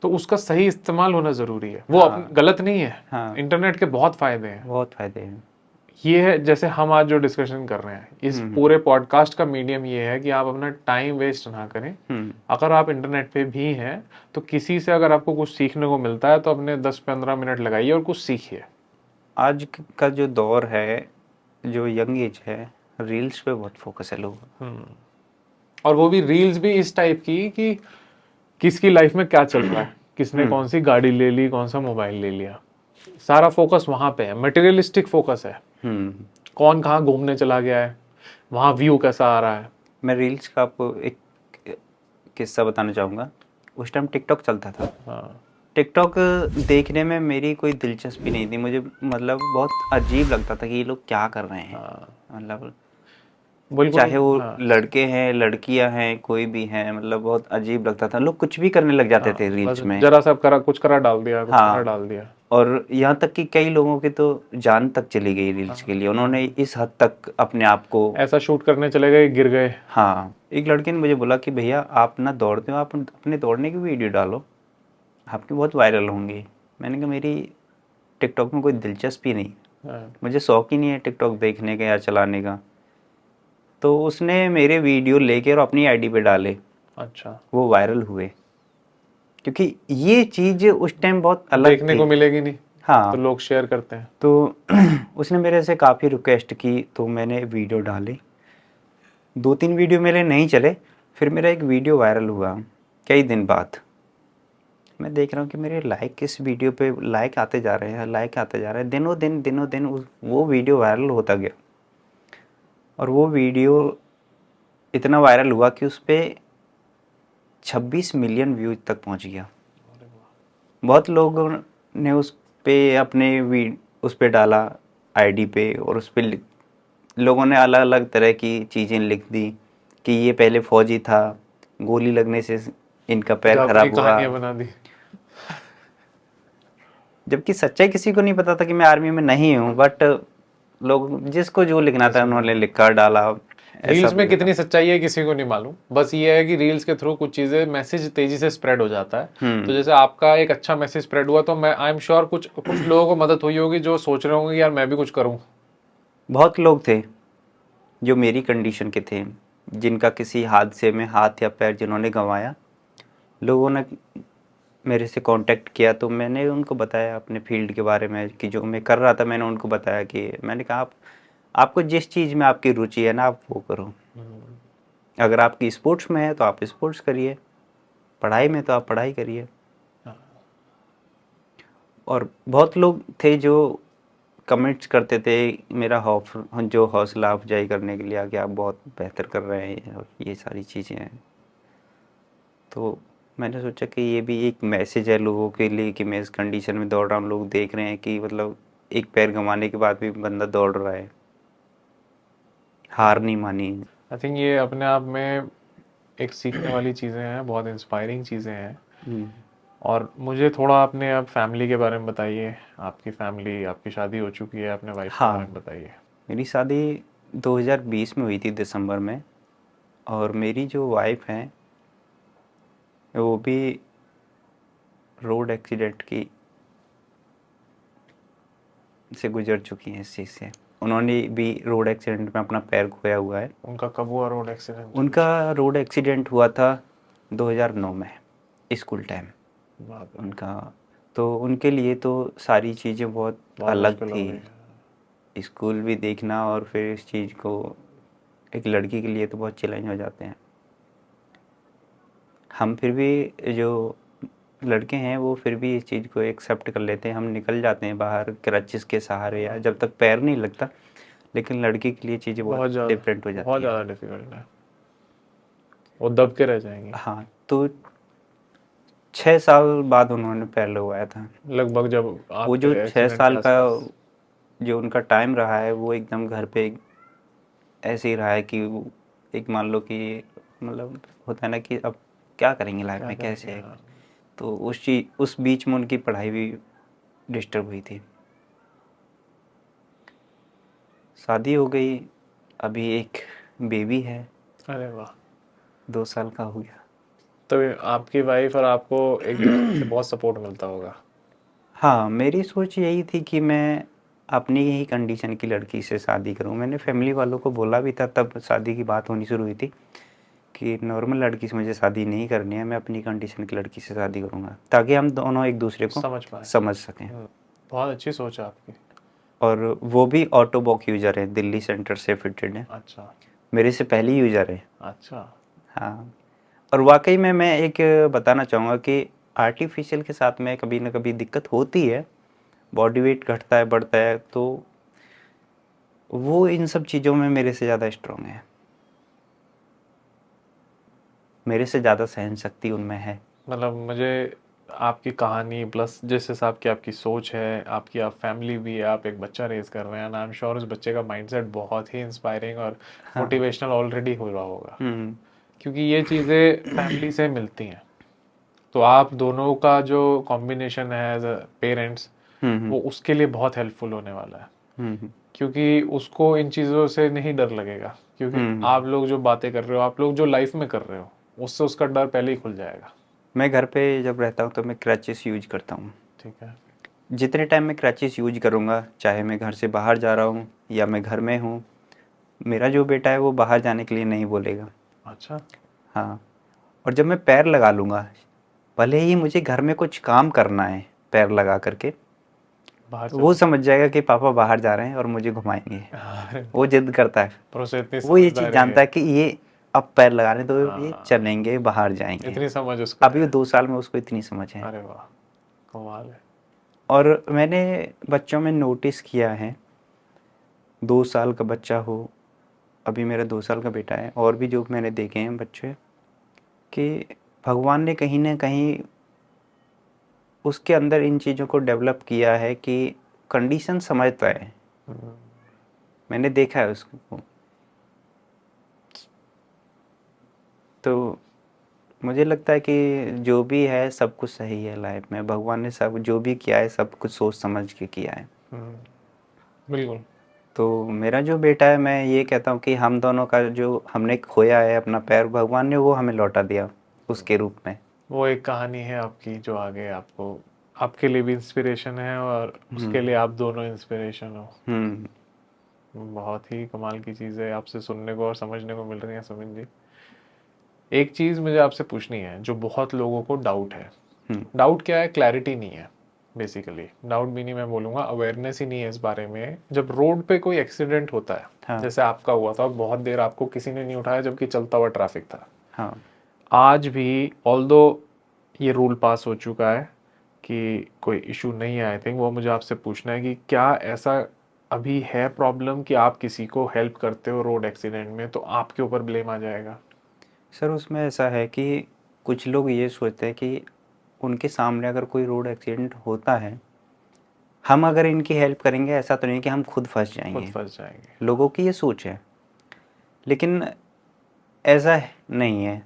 तो उसका सही इस्तेमाल होना जरूरी है, वो गलत नहीं है।
हाँ,
इंटरनेट के बहुत फायदे हैं,
बहुत फायदे हैं।
ये है जैसे हम आज जो डिस्कशन कर रहे हैं, इस पूरे पॉडकास्ट का मीडियम ये है कि आप अपना टाइम वेस्ट ना करें। अगर आप इंटरनेट पे भी हैं तो किसी से अगर आपको कुछ सीखने को मिलता है तो अपने 10-15 मिनट लगाइए और कुछ सीखिए।
आज का जो दौर है, जो यंग एज है, रील्स पे बहुत फोकस है लोगों का।
और वो भी रील्स भी इस टाइप की कि किसकी लाइफ में क्या चल रहा है, किसने कौन सी गाड़ी ले ली, कौन सा मोबाइल ले लिया, सारा फोकस वहां पे है, मटेरियलिस्टिक फोकस है। कौन कहाँ घूमने चला गया है, वहाँ व्यू कैसा आ रहा है।
मैं रील्स का आपको एक किस्सा बताना चाहूँगा। उस टाइम टिकटॉक चलता था।
हाँ,
टिकटॉक देखने में मेरी कोई दिलचस्पी नहीं थी, मुझे मतलब बहुत अजीब लगता था कि ये लोग क्या कर रहे हैं। मतलब चाहे वो लड़के हैं, लड़कियां हैं, कोई भी हैं, मतलब बहुत अजीब लगता था। लोग कुछ भी करने लग जाते थे रील्स में,
जरा सा कुछ करा डाल दिया, कुछ करा डाल दिया।
और यहाँ तक कि कई लोगों की तो जान तक चली गई रील्स के लिए। उन्होंने इस हद तक अपने आप को
ऐसा शूट करने चले गए, गिर गए।
हाँ, एक लड़के ने मुझे बोला कि भैया आप ना दौड़ते हो, आप अपने दौड़ने की वीडियो डालो, आपकी बहुत वायरल होंगी। मैंने कहा मेरी टिकटॉक में कोई दिलचस्पी नहीं, मुझे शौक ही नहीं है टिकटॉक देखने का या चलाने का। तो उसने मेरे वीडियो लेके और अपनी आईडी पे डाले।
अच्छा,
वो वायरल हुए, क्योंकि ये चीज़ उस टाइम बहुत अलग
देखने को मिलेगी नहीं।
हाँ,
तो लोग शेयर करते हैं।
तो उसने मेरे से काफ़ी रिक्वेस्ट की, तो मैंने वीडियो डाले। 2-3 वीडियो मेरे नहीं चले, फिर मेरा एक वीडियो वायरल हुआ कई दिन बाद। मैं देख रहा हूँ कि मेरे लाइक इस वीडियो पे लाइक आते जा रहे हैं, लाइक आते जा रहे हैं, दिनों दिन वो वीडियो वायरल होता गया। और वो वीडियो इतना वायरल हुआ कि उस पर 26 मिलियन व्यूज तक पहुँच गया। बहुत लोगों ने उस पे उस पे डाला आईडी पे, और उस पे लोगों ने अलग अलग तरह की चीज़ें लिख दी कि ये पहले फौजी था, गोली लगने से इनका पैर खराब हुआ।
बना दी।
जबकि सच्चाई किसी को नहीं पता था कि मैं आर्मी में नहीं हूँ, बट लोग जिसको जो लिखना था उन्होंने लिखा डाला।
रील्स में कितनी सच्चाई है किसी को नहीं मालूम, बस ये है कि रील्स के थ्रू कुछ चीजें, मैसेज तेजी से स्प्रेड हो जाता है। तो जैसे आपका एक अच्छा मैसेज स्प्रेड हुआ, तो मैं आई एम श्योर कुछ लोगों को मदद हुई होगी जो सोच रहे होंगे यार मैं भी कुछ करूं।
बहुत लोग थे जो मेरी कंडीशन के थे, जिनका किसी हादसे में हाथ या पैर जिन्होंने गंवाया। लोगों ने मेरे से कांटेक्ट किया, तो मैंने उनको बताया अपने फील्ड के बारे में कि जो मैं कर रहा था। मैंने उनको बताया कि मैंने कहा आपको जिस चीज़ में आपकी रुचि है ना, आप वो करो। अगर आपकी स्पोर्ट्स में है तो आप स्पोर्ट्स करिए, पढ़ाई में तो आप पढ़ाई करिए। और बहुत लोग थे जो कमेंट्स करते थे मेरा जो हौसला अफजाई करने के लिए कि आप बहुत बेहतर कर रहे हैं और ये सारी चीज़ें हैं। तो मैंने सोचा कि ये भी एक मैसेज है लोगों के लिए कि मैं इस कंडीशन में दौड़ रहा हूँ, लोग देख रहे हैं कि मतलब एक पैर गंवाने के बाद भी बंदा दौड़ रहा है, हार नहीं मानी।
आई थिंक ये अपने आप में एक सीखने वाली चीज़ें हैं, बहुत इंस्पायरिंग चीज़ें हैं।
हम्म।
और मुझे थोड़ा अपने आप फैमिली के बारे में बताइए। आपकी फैमिली, आपकी शादी हो चुकी है, अपने वाइफ के बारे में
हाँ,
बताइए।
मेरी शादी 2020 में हुई थी दिसंबर में, और मेरी जो वाइफ हैं वो भी रोड एक्सीडेंट की से गुजर चुकी हैं इस चीज़ से। उन्होंने भी रोड एक्सीडेंट में अपना पैर खोया हुआ है।
उनका कब हुआ रोड एक्सीडेंट?
उनका रोड एक्सीडेंट हुआ था 2009 में, स्कूल टाइम
बाप रे,
उनका। तो उनके लिए तो सारी चीज़ें बहुत
बहुत
अलग
मुश्किल हो गई।
थी, स्कूल भी देखना और फिर इस चीज़ को एक लड़की के लिए तो बहुत चैलेंज हो जाते हैं। हम फिर भी जो लड़के हैं वो फिर भी इस चीज़ को एक्सेप्ट कर लेते हैं, हम निकल जाते हैं बाहर क्रचेस के सहारे या जब तक पैर नहीं लगता। लेकिन लड़की के लिए चीज़ें
बहुत
बहुत
ज़्यादा,
डिफरेंट हो
बहुत
जाती हैं।
ज़्यादा डिफिकल्ट है, वो दब के रह जाएंगी।
हाँ, तो 6 साल बाद उन्होंने पैर लगवाया था।
लगभग जब
वो
आपके
जो छः
एक्सीडेंट के
साल का
आसपास।
जो उनका टाइम रहा है वो एकदम घर पे ऐसे ही रहा है कि वो एक मान लो कि मतलब होता है ना कि अब क्या करेंगे लाइफ
क्या
में, कैसे
करेंगे?
है।
हाँ।
तो उस बीच में उनकी पढ़ाई भी डिस्टर्ब हुई थी। शादी हो गई, अभी एक बेबी है,
अरे वाह।
2 साल का हो गया।
तो आपकी वाइफ और आपको एक दूसरे से बहुत सपोर्ट मिलता होगा।
हाँ, मेरी सोच यही थी कि मैं अपनी ही कंडीशन की लड़की से शादी करूं। मैंने फैमिली वालों को बोला भी था, तब शादी की बात होनी शुरू हुई थी कि नॉर्मल लड़की से मुझे शादी नहीं करनी है, मैं अपनी कंडीशन की लड़की से शादी करूंगा ताकि हम दोनों एक दूसरे को
समझ पाए।
समझ सकें।
बहुत अच्छी सोच है आपकी।
और वो भी ऑटोबॉक यूज़र है, दिल्ली सेंटर से फिटेड है,
अच्छा।
मेरे से पहले यूज़र है।
अच्छा।
हाँ, और वाकई में मैं एक बताना चाहूँगा कि आर्टिफिशियल के साथ में कभी ना कभी दिक्कत होती है, बॉडी वेट घटता है बढ़ता है, तो वो इन सब चीज़ों में मेरे से ज़्यादा स्ट्रांग है, मेरे से ज़्यादा सहन शक्ति उनमें है।
मतलब मुझे आपकी कहानी प्लस जिस हिसाब की आपकी सोच है, आपकी आप फैमिली भी है, आप एक बच्चा रेज कर रहे हैं, आई एम श्योर उस बच्चे का माइंडसेट बहुत ही इंस्पायरिंग और
हाँ।
मोटिवेशनल ऑलरेडी हो रहा होगा।
हम्म।
क्योंकि ये चीज़ें फैमिली से मिलती हैं। तो आप दोनों का जो कॉम्बिनेशन है एज अ पेरेंट्स,
हम्म।
वो उसके लिए बहुत हेल्पफुल होने वाला है।
हम्म।
क्योंकि उसको इन चीज़ों से नहीं डर लगेगा, क्योंकि
हम्म।
आप लोग जो बातें कर रहे हो, आप लोग जो लाइफ में कर रहे हो, उससे उसका डर पहले ही खुल जाएगा।
मैं घर पे जब रहता हूँ तो मैं क्रचेस यूज करता हूँ।
ठीक है।
जितने टाइम मैं क्रचेस यूज करूँगा, चाहे मैं घर से बाहर जा रहा हूँ या मैं घर में हूँ, मेरा जो बेटा है वो बाहर जाने के लिए नहीं बोलेगा।
अच्छा।
हाँ, और जब मैं पैर लगा लूँगा, भले ही मुझे घर में कुछ काम करना है पैर लगा करके,
बाहर
वो
चलो।
समझ जाएगा कि पापा बाहर जा रहे हैं और मुझे घुमाएंगे।
अरे,
वो जिद करता है,
पर उसे इतनी
वो ये चीज़
समझदारी
जानता
है।
है कि ये अब पैर लगाने दो, ये
हाँ,
चलेंगे बाहर जाएंगे।
इतनी समझ उसको
अभी वो
है।
2 साल में उसको इतनी समझ है।
अरे वाह, कमाल है।
और मैंने बच्चों में नोटिस किया है, 2 साल का बच्चा हो, अभी मेरा 2 साल का बेटा है, और भी जो मैंने देखे हैं बच्चे, कि भगवान ने कहीं ना कहीं उसके अंदर इन चीज़ों को डेवलप किया है कि कंडीशन समझता है। मैंने देखा है उसको। तो मुझे लगता है कि जो भी है सब कुछ सही है लाइफ में, भगवान ने सब जो भी किया है सब कुछ सोच समझ के किया है।
बिल्कुल।
तो मेरा जो बेटा है, मैं ये कहता हूँ कि हम दोनों का जो हमने खोया है अपना पैर, भगवान ने वो हमें लौटा दिया उसके रूप में।
वो एक कहानी है आपकी जो आगे आपको, आपके लिए भी इंस्पिरेशन है और उसके
हम्म।
लिए आप दोनों इंस्पिरेशन हो।
हम्म।
बहुत ही कमाल की चीज़ है आपसे सुनने को और समझने को मिल रही है सुमित जी। एक चीज़ मुझे आपसे पूछनी है जो बहुत लोगों को डाउट है।
हम्म।
डाउट क्या है? क्लैरिटी नहीं है। बेसिकली डाउट भी नहीं, मैं बोलूँगा अवेयरनेस ही नहीं है इस बारे में। जब रोड पे कोई एक्सीडेंट होता है,
हाँ।
जैसे आपका हुआ था, बहुत देर आपको किसी ने नहीं उठाया जबकि चलता हुआ ट्रैफिक था।
हाँ।
आज भी ऑल्दो ये रूल पास हो चुका है कि कोई इशू नहीं है, आई थिंक वो मुझे आपसे पूछना है कि क्या ऐसा अभी है प्रॉब्लम कि आप किसी को हेल्प करते हो रोड एक्सीडेंट में तो आपके ऊपर ब्लेम आ जाएगा?
सर उसमें ऐसा है कि कुछ लोग ये सोचते हैं कि उनके सामने अगर कोई रोड एक्सीडेंट होता है, हम अगर इनकी हेल्प करेंगे ऐसा तो नहीं कि हम खुद फंस
खुद
जाएंगे।
फंस जाएंगे।
लोगों की ये सोच है, लेकिन ऐसा नहीं है।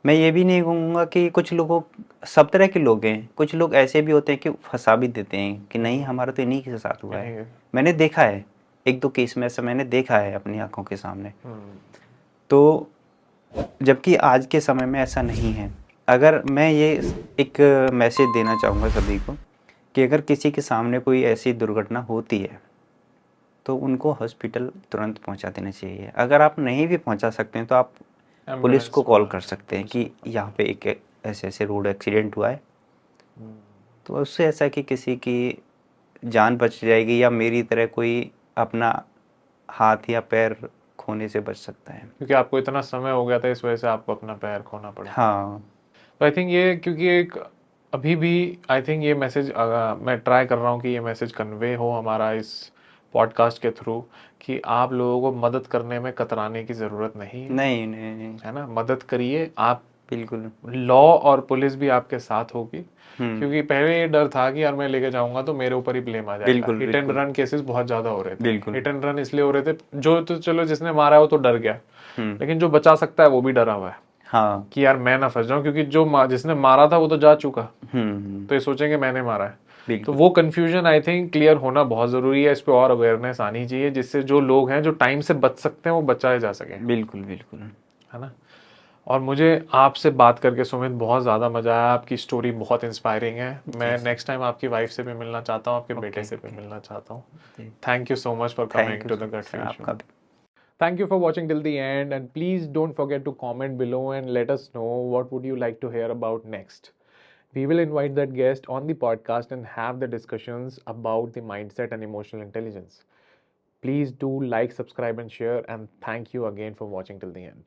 मैं ये भी नहीं कहूँगा कि कुछ लोगों, सब तरह के लोग हैं। कुछ लोग ऐसे भी होते हैं कि फंसा भी देते हैं कि नहीं हमारा तो इन्हीं के साथ हुआ है।
नहीं।
मैंने देखा है, एक दो केस में ऐसा मैंने देखा है अपनी आंखों के सामने।
हम्म,
तो जबकि आज के समय में ऐसा नहीं है। अगर मैं ये एक मैसेज देना चाहूँगा सभी को कि अगर किसी के सामने कोई ऐसी दुर्घटना होती है तो उनको हॉस्पिटल तुरंत पहुंचा देना चाहिए। अगर आप नहीं भी पहुंचा सकते हैं तो आप पुलिस को कॉल कर सकते हैं कि यहाँ पे एक ऐसे ऐसे रोड एक्सीडेंट हुआ है। तो उससे ऐसा कि किसी की जान बच जाएगी या मेरी तरह कोई अपना हाथ या पैर खोने से बच सकता है।
क्योंकि आपको इतना समय हो गया था इस वजह से आपको अपना पैर खोना पड़ा।
हाँ,
तो आई थिंक ये क्योंकि एक अभी भी आई थिंक ये मैसेज मैं ट्राई कर रहा हूँ कि ये मैसेज कन्वे हो हमारा इस पॉडकास्ट के थ्रू कि आप लोगों को मदद करने में कतराने की ज़रूरत नहीं है।
नहीं नहीं नहीं,
है ना, मदद करिए आप।
बिल्कुल।
लॉ और पुलिस भी आपके साथ होगी।
हम्म,
क्योंकि पहले ये डर था कि यार मैं लेके जाऊंगा तो मेरे ऊपर ही ब्लेम आ जाएगा।
बिल्कुल
हिट एंड
बिल्कुल
रन केसेस बहुत ज्यादा हो रहे थे।
बिल्कुल।
हिट एंड रन इसलिए हो रहे थे जो तो चलो जिसने मारा है वो तो डर गया,
हम्म,
लेकिन जो बचा सकता है वो भी डरा हुआ है
हाँ,
कि यार मैं ना फंस जाऊं, क्योंकि जो जिसने मारा था वो तो जा चुका,
हम्म,
तो ये सोचेंगे मैंने मारा है। तो
बिल्कुल
वो कंफ्यूजन आई थिंक क्लियर होना बहुत जरूरी है। इस पे और अवेयरनेस आनी चाहिए जिससे जो लोग हैं जो टाइम से बच सकते हैं वो बचाए जा सके।
बिल्कुल बिल्कुल।
है ना। और मुझे आपसे बात करके सुमित बहुत ज़्यादा मजा आया। आपकी स्टोरी बहुत इंस्पायरिंग है। मैं नेक्स्ट टाइम आपकी वाइफ से भी मिलना चाहता हूँ, आपके बेटे से भी मिलना चाहता हूँ। Thank you so much for coming
thank
to
you
the gut
sir,
feel
आपका
शो।
भी।
Thank you for watching till the end, and please don't forget to comment below and let us know what would you like to hear about next. We will invite that guest on the podcast and have the discussions about the mindset and emotional intelligence. Please do like, subscribe and share, and thank you again for watching till the end.